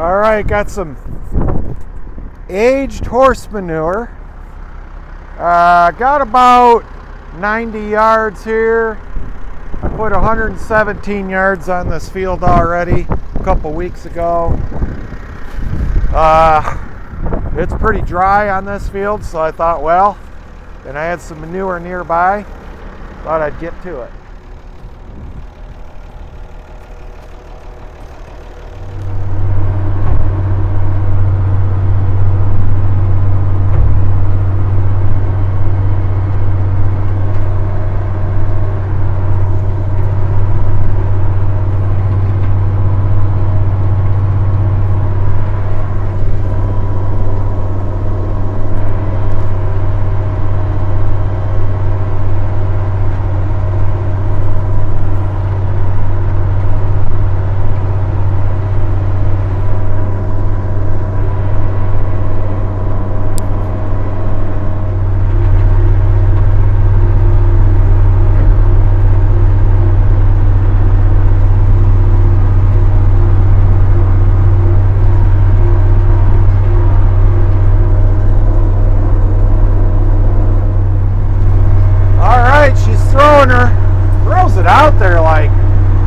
All right, got some aged horse manure. Got about 90 yards here. I put 117 yards on this field already a couple weeks ago. It's pretty dry on this field, so I thought, well, and I had some manure nearby, thought I'd get to it. Throws it out there like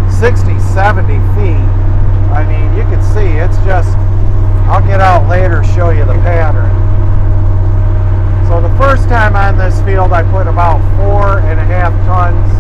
60, 70 feet. I mean, you can see it's just, I'll get out later, show you the pattern. So the first time on this field, I put about 4.5 tons